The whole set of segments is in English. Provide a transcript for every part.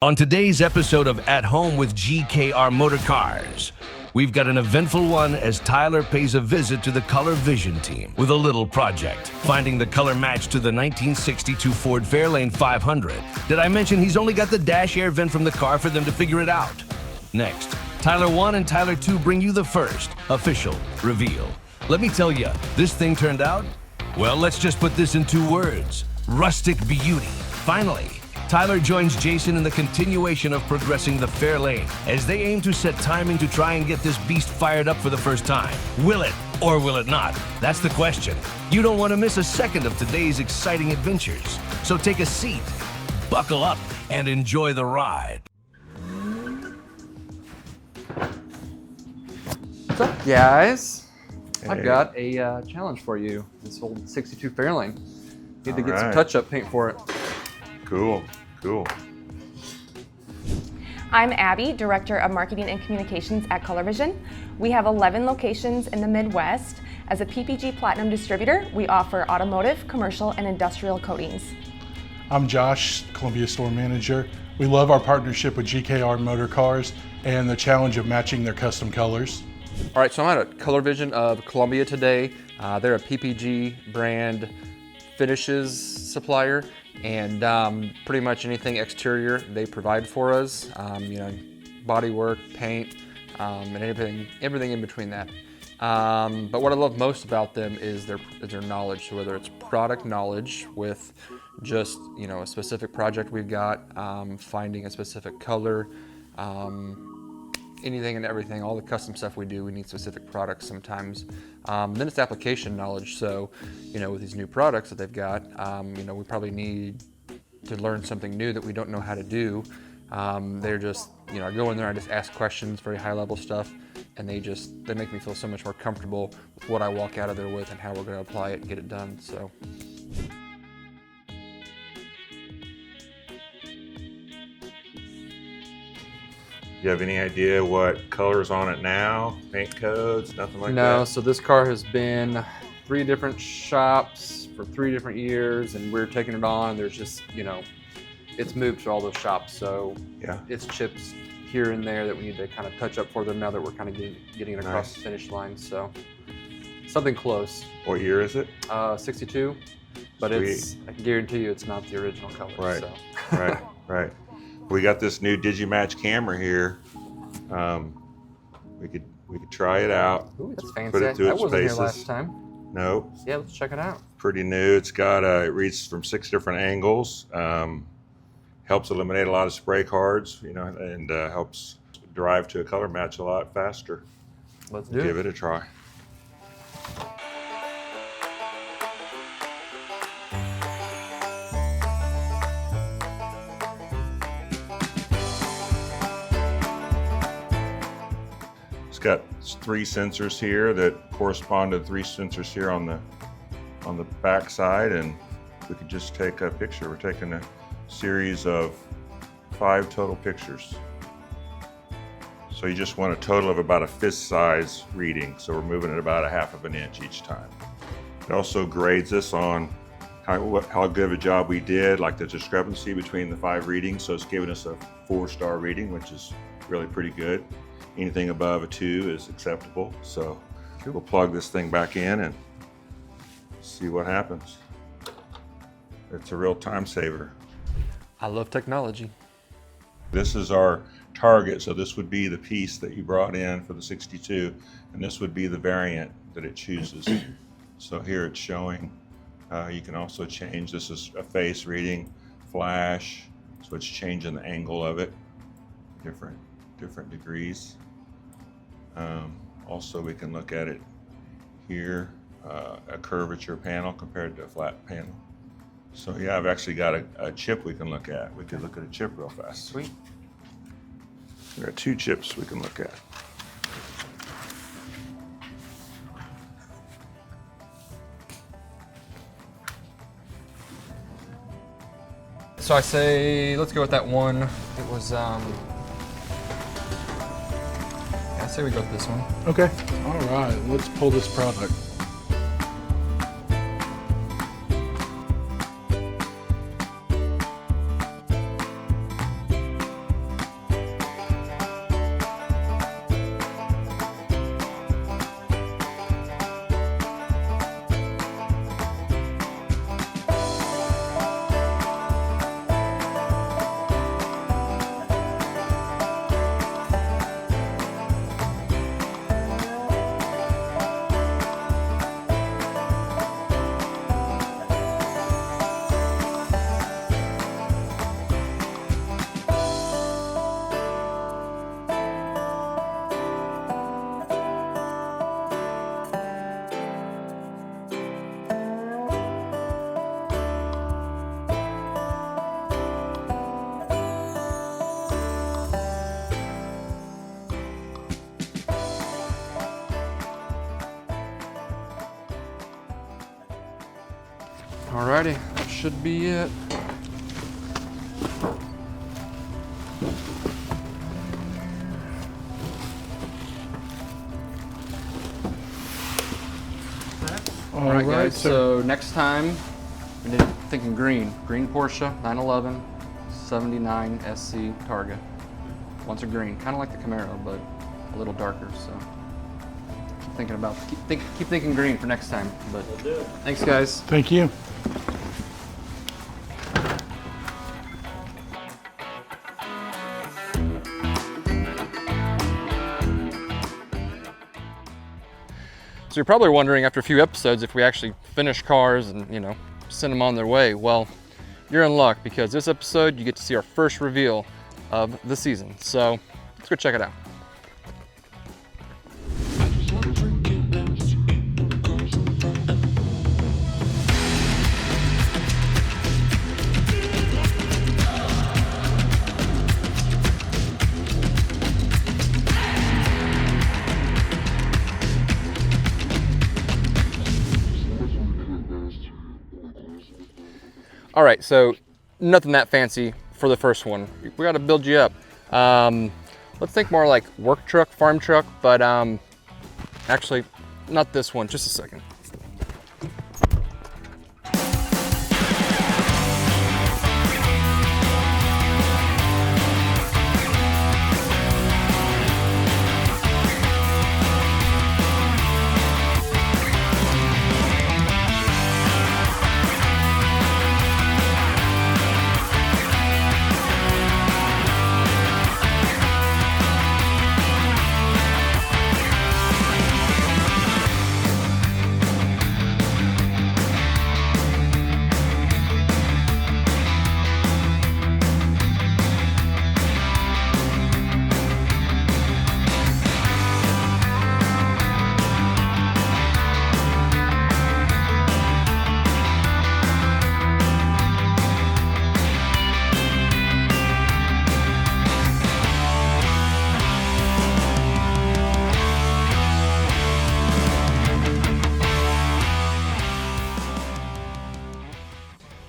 On today's episode of At Home with GKR Motor Cars, we've got an eventful one as Tyler pays a visit to the Color Vision team with a little project, finding the color match to the 1962 Ford Fairlane 500. Did I mention he's only got the dash air vent from the car for them to figure it out? Next, Tyler 1 and Tyler 2 bring you the first official reveal. Let me tell you, this thing turned out, well, let's just put this in 2 words: rustic beauty. Finally, Tyler joins Jason in the continuation of progressing the Fairlane as they aim to set timing to try and get this beast fired up for the first time. Will it or will it not? That's the question. You don't want to miss a second of today's exciting adventures. So take a seat, buckle up, and enjoy the ride. What's up, guys? Hey. I've got a challenge for you. This old 62 Fairlane. Need to get some right. touch-up paint for it. Cool. I'm Abby, Director of Marketing and Communications at Color Vision. We have 11 locations in the Midwest. As a PPG Platinum distributor, we offer automotive, commercial, and industrial coatings. I'm Josh, Columbia Store Manager. We love our partnership with GKR Motor Cars and the challenge of matching their custom colors. All right, so I'm at Color Vision of Columbia today. They're a PPG brand finishes supplier, and pretty much anything exterior they provide for us. Body work, paint, and everything in between that. But what I love most about them is their knowledge. So whether it's product knowledge with just a specific project we've got, finding a specific color, anything and everything, all the custom stuff we do, we need specific products sometimes. Then it's application knowledge. So, with these new products that they've got, we probably need to learn something new that we don't know how to do. They're just, I go in there, I just ask questions, very high level stuff, and they make me feel so much more comfortable with what I walk out of there with and how we're going to apply it and get it done. So. You have any idea what color's on it now? Paint codes, nothing like that? No, so this car has been 3 different shops for 3 different years, and we're taking it on. There's just, it's moved to all those shops. So Yeah. it's chips here and there that we need to kind of touch up for them now that we're kind of getting it across Nice. the finish line. So something close. What year is it? 62, but I can guarantee you it's not the original color. Right. So. Right. We got this new DigiMatch camera here. We could try it out. Ooh, that's fancy. Put it through I its wasn't paces. here last time. Nope. Yeah, let's check it out. Pretty new. It's got it reads from 6 different angles. Helps eliminate a lot of spray cards, and helps drive to a color match a lot faster. Let's do Give it. it a try. It's got 3 sensors here that correspond to 3 sensors here on the back side, and we could just take a picture. We're taking a series of 5 total pictures. So you just want a total of about a fist size reading. So we're moving it about 1/2 of an inch each time. It also grades us on how good of a job we did, like the discrepancy between the 5 readings. So it's giving us a 4-star reading, which is really pretty good. Anything above a 2 is acceptable. So we'll plug this thing back in and see what happens. It's a real time saver. I love technology. This is our target, so this would be the piece that you brought in for the 62, and this would be the variant that it chooses. So here it's showing, you can also change, this is a face reading, flash, so it's changing the angle of it, different degrees. Also we can look at it here, a curvature panel compared to a flat panel. So yeah, I've actually got a chip we can look at. We could look at a chip real fast. Sweet. There are 2 chips we can look at. So I say, let's go with that one. It was, I say we go with this one. Okay, all right, let's pull this product. Alrighty, that should be it. All right, guys, so next time, we need thinking green. Green Porsche 911 79 SC Targa. Wants a green, kind of like the Camaro, but a little darker, so. Keep thinking about, keep thinking green for next time, but thanks, guys. Thank you. So you're probably wondering after a few episodes if we actually finish cars and, you know, send them on their way. Well, you're in luck because this episode you get to see our first reveal of the season. So let's go check it out. All right, so nothing that fancy for the first one. We got to build you up. Let's think more like work truck, farm truck, but actually not this one. Just a second.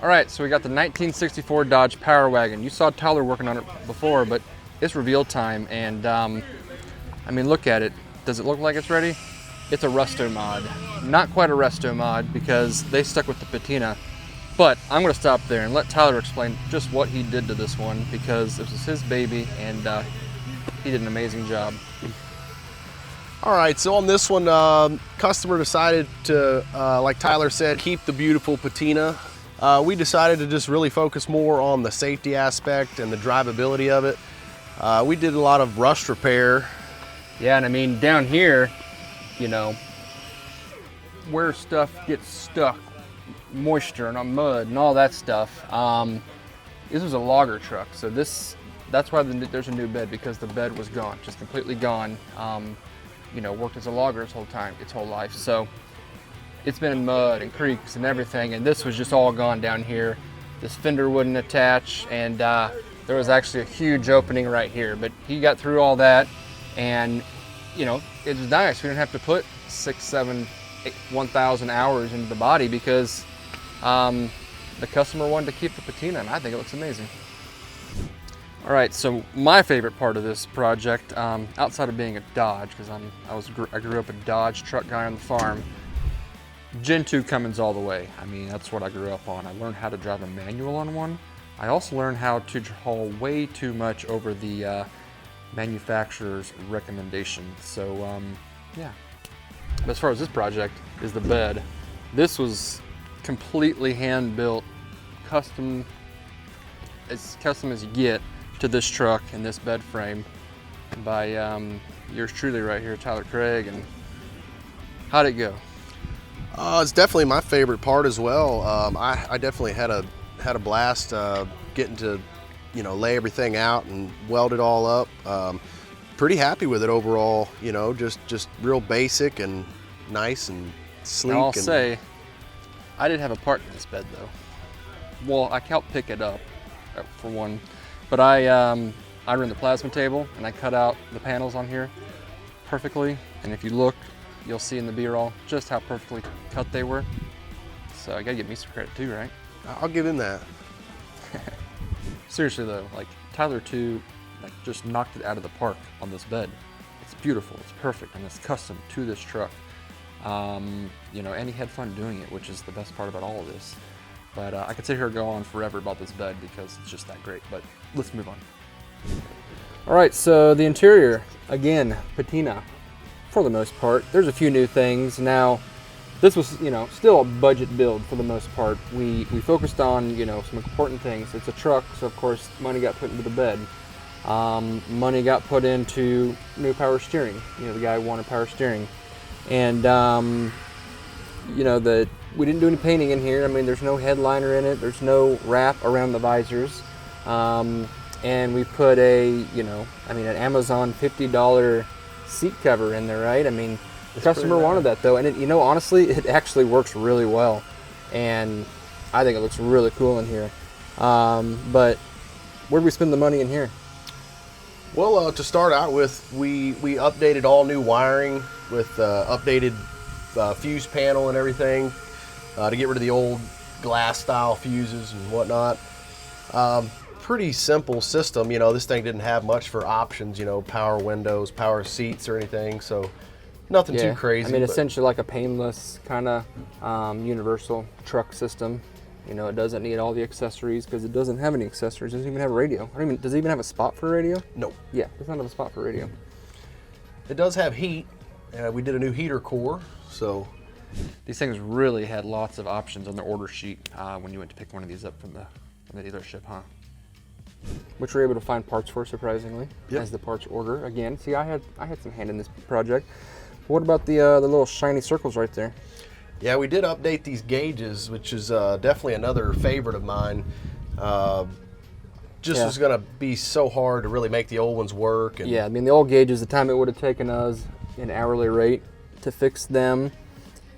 All right, so we got the 1964 Dodge Power Wagon. You saw Tyler working on it before, but it's reveal time, and I mean, look at it. Does it look like it's ready? It's a resto mod. Not quite a resto mod because they stuck with the patina, but I'm gonna stop there and let Tyler explain just what he did to this one because this was his baby, and he did an amazing job. All right, so on this one, customer decided to, like Tyler said, keep the beautiful patina. We decided to just really focus more on the safety aspect and the drivability of it. We did a lot of rust repair. Yeah, and I mean, down here, you know, where stuff gets stuck, moisture and mud and all that stuff. This was a logger truck, so that's why there's a new bed, because the bed was gone, just completely gone. You know, worked as a logger its whole life. So it's been in mud and creeks and everything, and this was just all gone down here. This fender wouldn't attach, and there was actually a huge opening right here, but he got through all that, and you know, it was nice. We didn't have to put 6, 7, 8, 1,000 hours into the body because the customer wanted to keep the patina, and I think it looks amazing. All right, so my favorite part of this project, outside of being a Dodge, because I grew up a Dodge truck guy on the farm, Gen 2 Cummins all the way. I mean, that's what I grew up on. I learned how to drive a manual on one. I also learned how to haul way too much over the manufacturer's recommendation. So, yeah. But as far as this project is the bed, this was completely hand-built, custom, as custom as you get to this truck and this bed frame by yours truly right here, Tyler Craig. And how'd it go? It's definitely my favorite part as well. I definitely had a blast getting to, you know, lay everything out and weld it all up. Pretty happy with it overall. You know, just real basic and nice and sleek. I'll say, I did have a part in this bed though. Well, I helped pick it up for one, but I ran the plasma table and I cut out the panels on here perfectly. And if you look, you'll see in the B-roll just how perfectly cut they were. so I gotta give me some credit too, right? I'll give him that. Seriously though, like Tyler too, like just knocked it out of the park on this bed. It's beautiful, it's perfect, and it's custom to this truck. You know, and he had fun doing it, which is the best part about all of this. But I could sit here and go on forever about this bed because it's just that great, but let's move on. All right, so the interior, again, patina for the most part. There's a few new things. Now, this was, you know, still a budget build for the most part. We focused on, you know, some important things. It's a truck, so of course money got put into the bed. Money got put into new power steering. You know, the guy wanted power steering. And, you know, we didn't do any painting in here. I mean, there's no headliner in it. There's no wrap around the visors. And we put an Amazon $50 seat cover in there, right? I mean, the customer wanted that though. And you know, honestly, it actually works really well. And I think it looks really cool in here. But where'd we spend the money in here? Well, to start out with, we updated all new wiring with updated fuse panel and everything to get rid of the old glass style fuses and whatnot. Pretty simple system. You know, this thing didn't have much for options, you know, power windows, power seats or anything, so nothing too crazy. I mean, essentially like a painless kind of universal truck system. You know, it doesn't need all the accessories because it doesn't have any accessories. It doesn't even have a radio. Does it even have a spot for a radio? No. Yeah, it doesn't have a spot for a radio. It does have heat. We did a new heater core, so. These things really had lots of options on the order sheet when you went to pick one of these up from the dealership, huh? Which we were able to find parts for, surprisingly, as the parts order. Again, see, I had some hand in this project. What about the little shiny circles right there? Yeah, we did update these gauges, which is definitely another favorite of mine. Was going to be so hard to really make the old ones work. And yeah, I mean, the old gauges, the time it would have taken us an hourly rate to fix them.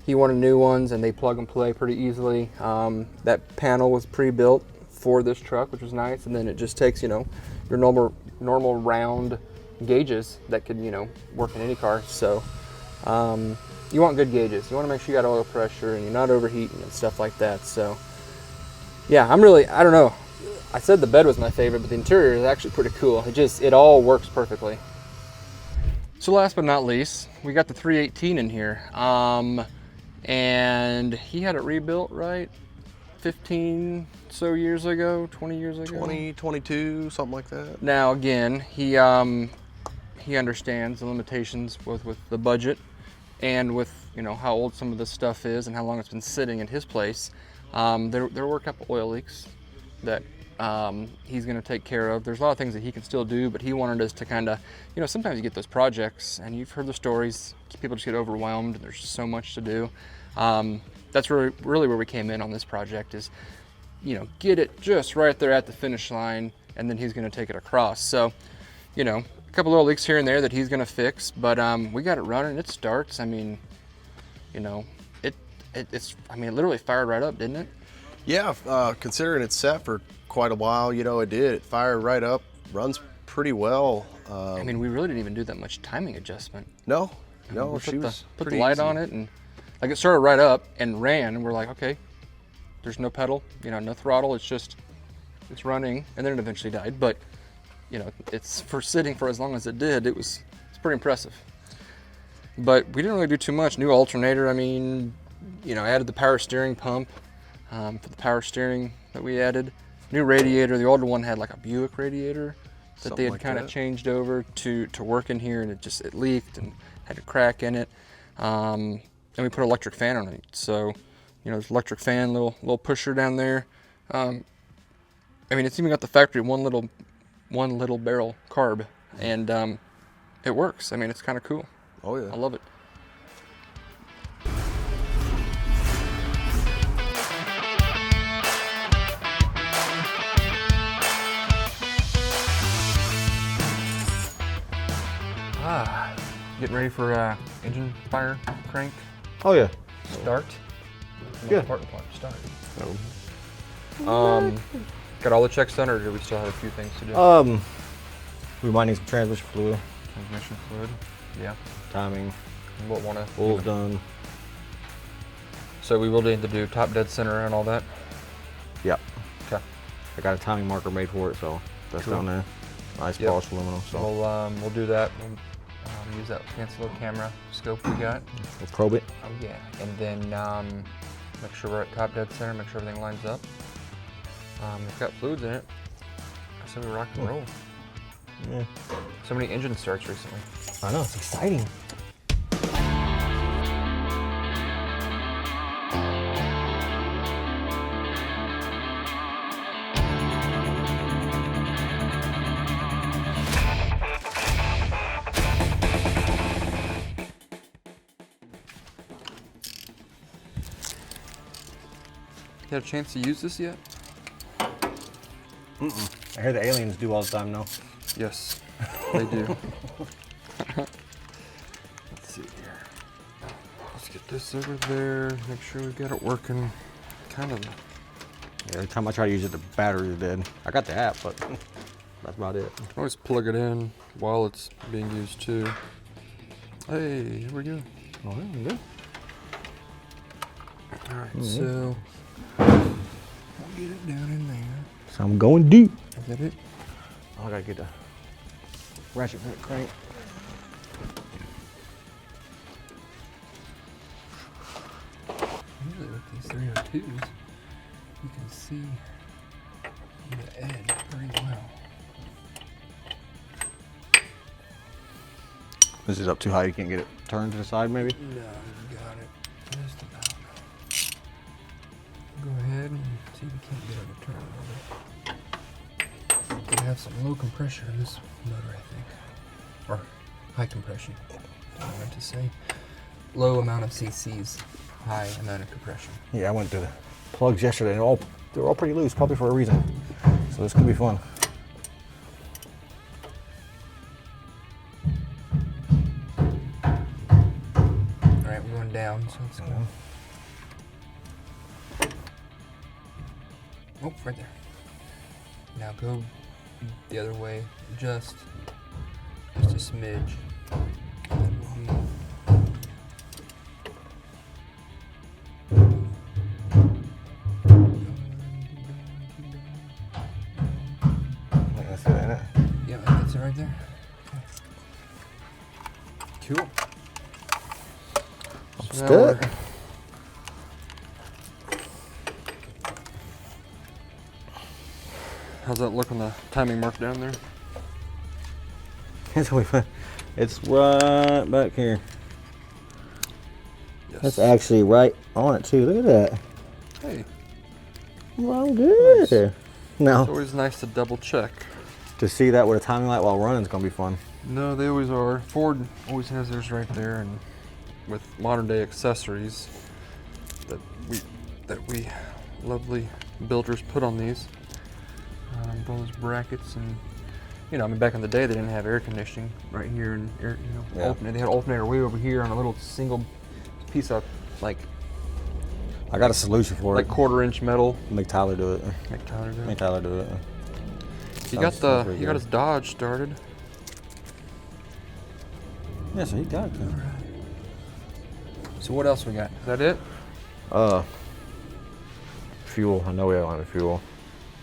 He wanted new ones, and they plug and play pretty easily. That panel was pre-built for this truck, which was nice, and then it just takes, you know, your normal round gauges that could, you know, work in any car. So you want good gauges. You want to make sure you got oil pressure and you're not overheating and stuff like that. So yeah, I don't know. I said the bed was my favorite, but the interior is actually pretty cool. It all works perfectly. So last but not least, we got the 318 in here. And he had it rebuilt, right? 15 so years ago, 20 years ago? 20, 22, something like that. Now again, he understands the limitations with the budget and with, you know, how old some of this stuff is and how long it's been sitting in his place. There were a couple oil leaks that he's going to take care of. There's a lot of things that he can still do, but he wanted us to kind of, you know, sometimes you get those projects and you've heard the stories, people just get overwhelmed and there's just so much to do. That's really where we came in on this project is, you know, get it just right there at the finish line, and then he's going to take it across. So, you know, a couple little leaks here and there that he's going to fix, but we got it running. It starts. I mean, you know, it literally fired right up, didn't it? Yeah, considering it's set for quite a while, you know, it did. It fired right up, runs pretty well. I mean, we really didn't even do that much timing adjustment. No, we she put the light on it, and like it started right up and ran, and we're like, okay, there's no pedal, you know, no throttle. It's running, and then it eventually died. But you know, it's for sitting for as long as it did. It's pretty impressive. But we didn't really do too much. New alternator. I mean, you know, added the power steering pump for the power steering that we added. New radiator. The older one had like a Buick radiator that they had kind of changed over to work in here, and it leaked and had a crack in it. And we put an electric fan on it. So, you know, there's electric fan, little pusher down there. I mean, it's even got the factory one little barrel carb, and it works. I mean, it's kind of cool. Oh yeah, I love it. Getting ready for engine fire crank. Oh yeah. Start. Yeah. Start. Got all the checks done, or do we still have a few things to do? We might need some transmission fluid. Transmission fluid. Yeah. Timing. We'll want to. Oil's done. So we will need to do top dead center and all that? Yep. Okay. I got a timing marker made for it, so that's Cool. down there. Nice Yep. polished aluminum. So We'll do that. We'll use that fancy little camera scope we got. we'll probe it. Oh yeah. And then make sure we're at top dead center, make sure everything lines up. It's got fluids in it. So we rock and roll. Yeah. So many engine starts recently. I know, it's exciting. You had a chance to use this yet? I hear the aliens do all the time, no? Yes, they do. Let's see here. Let's get this over there. Make sure we got it working. Kind of. Yeah, every time I try to use it, the battery's dead. I got the app, but that's about it. Always plug it in while it's being used too. Hey, here we go. Oh, yeah, good. All right, so we'll get it down in there. So I'm going deep. Is that it? Oh, I gotta get the ratchet for the crank. Usually with these 302s, you can see the edge pretty well. This is up too high, you can't get it turned to the side maybe? No, you got it. Just about. Go ahead and see if you can't get it to turn a little bit. We have some low compression in this motor, I think. Or high compression. I meant to say. Low amount of cc's, high amount of compression. Yeah, I went to the plugs yesterday and they're all pretty loose, probably for a reason. So this could be fun. Alright, we're going down, so let's go. Oh, right there. Now go the other way, just a smidge. That will be That's it, ain't it? yeah, that's it right there. Okay. Cool. Let's So do now it. how's that look on the timing mark down there? It's really fun. It's right back here. Yes. That's actually right on it too. Look at that. Hey, Well, good. Nice. it's Now, always nice to double check. to see that with a timing light while running is gonna be fun. No, they always are. Ford always has theirs right there, and with modern day accessories that we lovely builders put on these, all those brackets, and you know, I mean, back in the day they didn't have air conditioning right here, and air, you know, Yeah. they had alternator way over here on a little single piece of like I got a solution for it. 1/4-inch metal. Make Tyler do it. Make Tyler do it. Make Tyler do it. He got sounds pretty he got good. his Dodge started. Yeah, so he got it. So what else we got? Is that it? Fuel. I know we don't have fuel.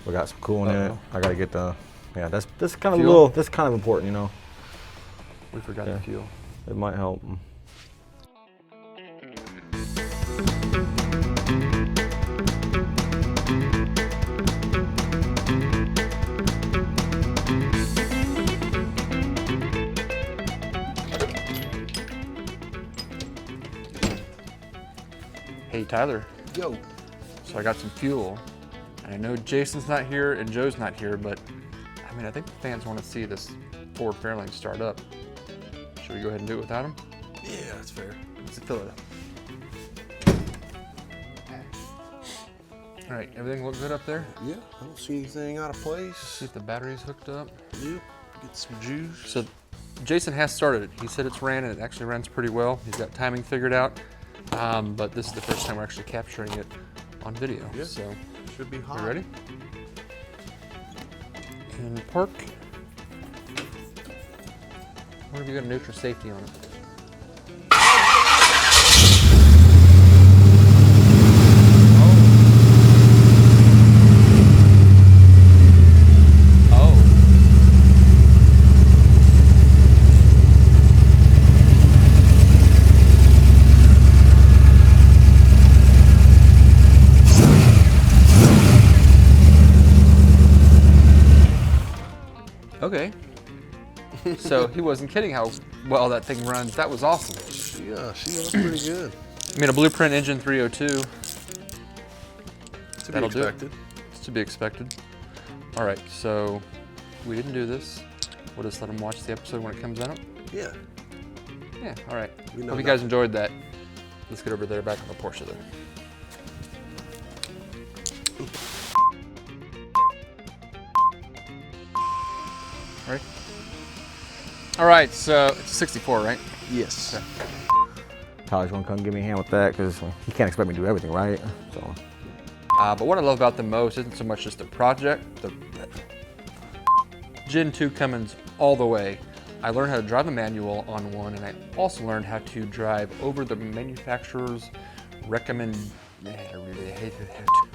We got some coolant in it. Uh-oh. I gotta get the. Yeah, that's kind of Fuel? a little. That's kind of important, you know. We forgot Yeah. the fuel. It might help. Hey Tyler. Yo. So I got some fuel. And I know Jason's not here and Joe's not here, but I mean, I think the fans want to see this Ford Fairlane start up. Should we go ahead and do it without him? Yeah, that's fair. Let's fill it up. All right, everything look good up there? Yeah, I don't see anything out of place. See if the battery's hooked up. Yep. Get some juice. So Jason has started it. He said it's ran and it actually runs pretty well. He's got timing figured out. But this is the first time we're actually capturing it on video. Yeah. So Should be hot. you ready? And park. What have you got a neutral safety on it? Okay. So he wasn't kidding how well that thing runs. That was awesome. Yeah, she runs pretty good. I mean, a Blueprint engine 302. To be That'll do it. expected. It's to be expected. All right, so we didn't do this. We'll just let them watch the episode when it comes out. Yeah. Yeah, all right. We know Hope you guys nothing. enjoyed that. Let's get over there back on the Porsche there. All right. All right, so it's 64, right? Yes. Okay. Tyler's gonna come give me a hand with that because he can't expect me to do everything, right? So. But what I love about them most isn't so much just the project, the Gen 2 Cummins all the way. I learned how to drive a manual on one, and I also learned how to drive over the manufacturer's recommend. I really hate it.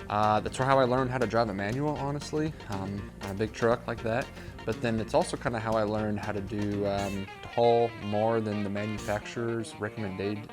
That's how I learned how to drive a manual, honestly, on a big truck like that. But then it's also kind of how I learned how to do to haul more than the manufacturer's recommended